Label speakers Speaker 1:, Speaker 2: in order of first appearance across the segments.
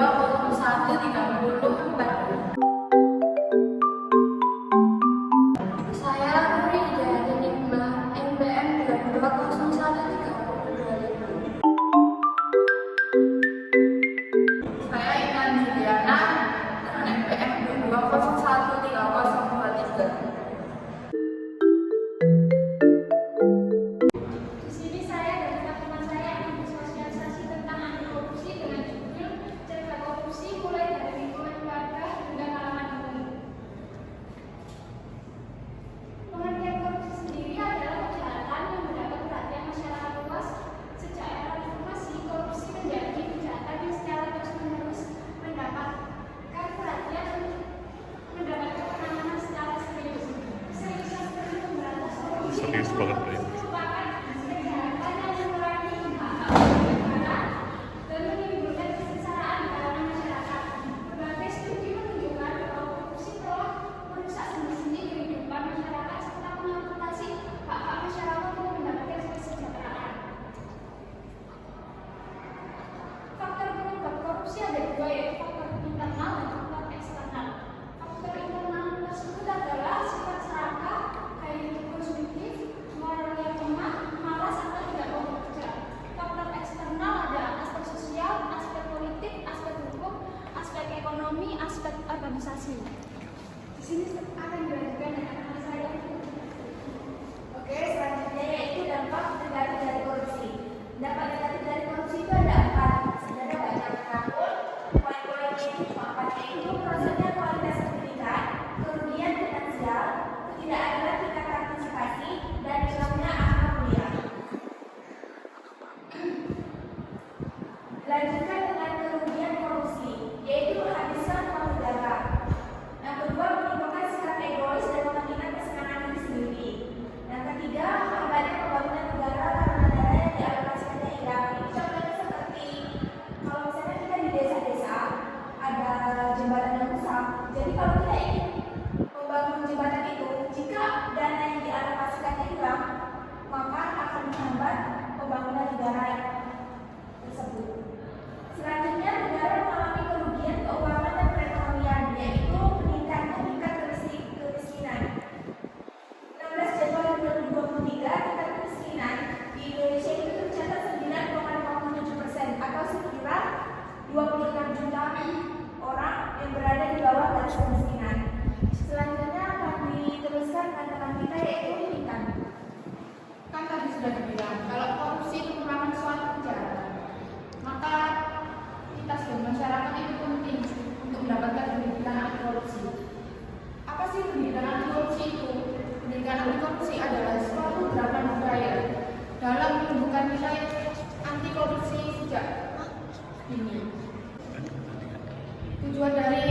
Speaker 1: 020130 Saya Nuri Hidayat Enigma NBM 22013025.
Speaker 2: Saya Iman Juliana dengan NPM 22013023.
Speaker 3: Di sini saya dan teman-teman saya akan bersosialisasi tentang anti korupsi dengan judul Cegah Korupsi mulai dari lingkungan keluarga hingga kalangan umum. Pengertian korupsi sendiri adalah kejahatan yang mendapat perhatian masyarakat luas. Sejak era reformasi, korupsi menjadi kejahatan yang secara terus-menerus mendapatkan perhatian untuk mendapatkan penanganan secara serius. Seriusnya seperti pemberantasan korupsi
Speaker 4: Serius banget, Bro.
Speaker 3: merupakan kejahatan yang mengurangi hak negara dan menimbulkan kesengsaraan di kalangan masyarakat. Berbagai studi menunjukkan bahwa korupsi telah merusak sendi-sendi kehidupan masyarakat serta mengamputasi hak-hak masyarakat untuk mendapatkan kesejahteraan. Faktor penyebab korupsi ada dua, yaitu faktor internal dan faktor eksternal. Faktor internal tersebut adalah sifat serakah, gaya hidup konsumtif, moral yang lemah, malas atau tidak mau bekerja. Faktor eksternal ada aspek sosial, aspek politik, aspek hukum, aspek ekonomi, aspek organisasi. Di sini akan dilanjutkan dengan saya.
Speaker 5: Oke, selanjutnya yaitu dampak negatif dari korupsi. Dampak negatif dari korupsi itu ada 4. Sebenarnya banyak, namun poin-poinnya itu cuma 4, yaitu prosesnya kualitas pendidikan, kerugian finansial, ketidakadilan tingkat partisipasi, dan hilangnya akhlak mulia. Lanjutkan dengan kerugian korupsi, yaitu menghabiskan uang negara. Yang kedua, menimbulkan sikap egois dan mementingkan kesenangan diri sendiri. Yang ketiga, menghambatkan pembangunan negara karena dana yang dialokasikannya hilang. Ini contohnya seperti kalau misalnya kita di desa-desa ada jembatan yang rusak. Jadi kalau kita ingin membangun jembatan itu, jika dana yang dialokasikannya hilang, maka akan menghambat pembangunan negara tersebut. Selanjutnya, negara mengalami kerugian keuangan dan perekonomian, yaitu meningkatnya tingkat kemiskinan. 16 Januari 2023, tingkat kemiskinan di Indonesia itu tercatat 9,57% atau sekitar 26 juta orang yang berada di bawah garis kemiskinan. Selanjutnya akan diteruskan dengan teman kita, yaitu Intan.
Speaker 2: Kan tadi sudah dibilang kalau korupsi itu merupakan suatu kejahatan, maka kita sebagai masyarakat itu penting untuk mendapatkan pendidikan anti korupsi. Apa sih pendidikan anti korupsi itu? Pendidikan anti korupsi adalah suatu gerakan budaya dalam menumbuhkan nilai anti korupsi sejak dini. Tujuan dari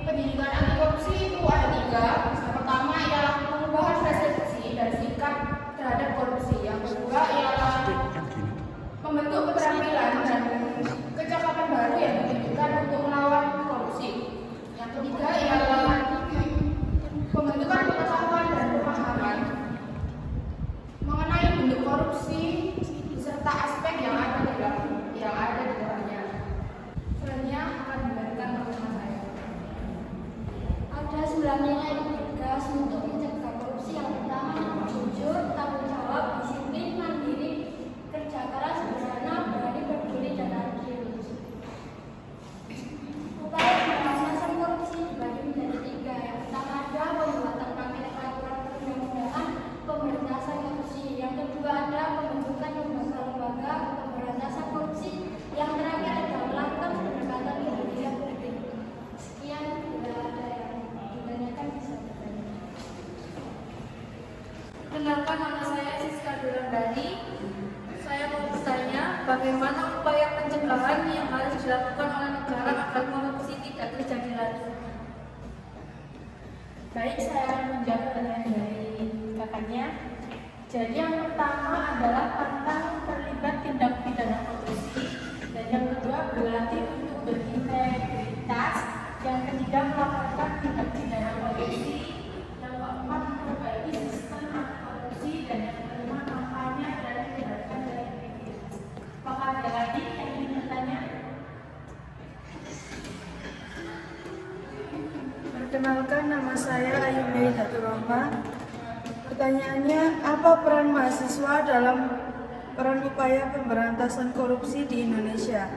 Speaker 2: pendidikan anti korupsi itu ada 3. Yang pertama ialah perubahan persepsi dan sikap terhadap korupsi. Yang kedua ialah membentuk keterampilan dan kecakapan baru yang ditunjukkan untuk melawan korupsi. Yang ketiga ialah pembentukan pengetahuan dan pemahaman mengenai bentuk korupsi serta aspek yang ada di dalamnya. Selanjutnya akan dilanjutkan oleh teman saya.
Speaker 1: Ada 9 nilai tugas untuk mencegah korupsi. Yang pertama, jujur, tanggung jawab, disiplin, mandiri, kerja keras, sederhana, berani, peduli, dan adil. Upaya pemberantasan korupsi dibagi menjadi 3. Yang pertama ada pembuatan peraturan perundang-undangan pemberantasan korupsi. Yang kedua ada pembentukan lembaga-lembaga pemberantasan korupsi. Yang terakhir ada melakukan pendekatan keadilan publik. Sekian, bila ada yang ditanyakan bisa bertanya.
Speaker 6: Kenalkan, nama saya Siska Durandani. Saya mau bertanya, bagaimana upaya pencegahan yang harus dilakukan oleh negara agar korupsi tidak terjadi lagi?
Speaker 2: Baik, saya akan menjawab pertanyaan dari kakaknya. Jadi yang pertama adalah tentang terlibat tindak pidana korupsi, dan yang kedua berlatih untuk berintegritas, yang ketiga melaporkan tindak pidana korupsi, yang keempat memperbaiki sistem anti korupsi, dan yang kelima kampanye dan tindakan dari integritas. Apakah ada lagi yang ingin bertanya?
Speaker 4: Perkenalkan, nama saya Ayu Mei Datul Rahma. Pertanyaannya, apa peran mahasiswa dalam peran upaya pemberantasan korupsi di Indonesia?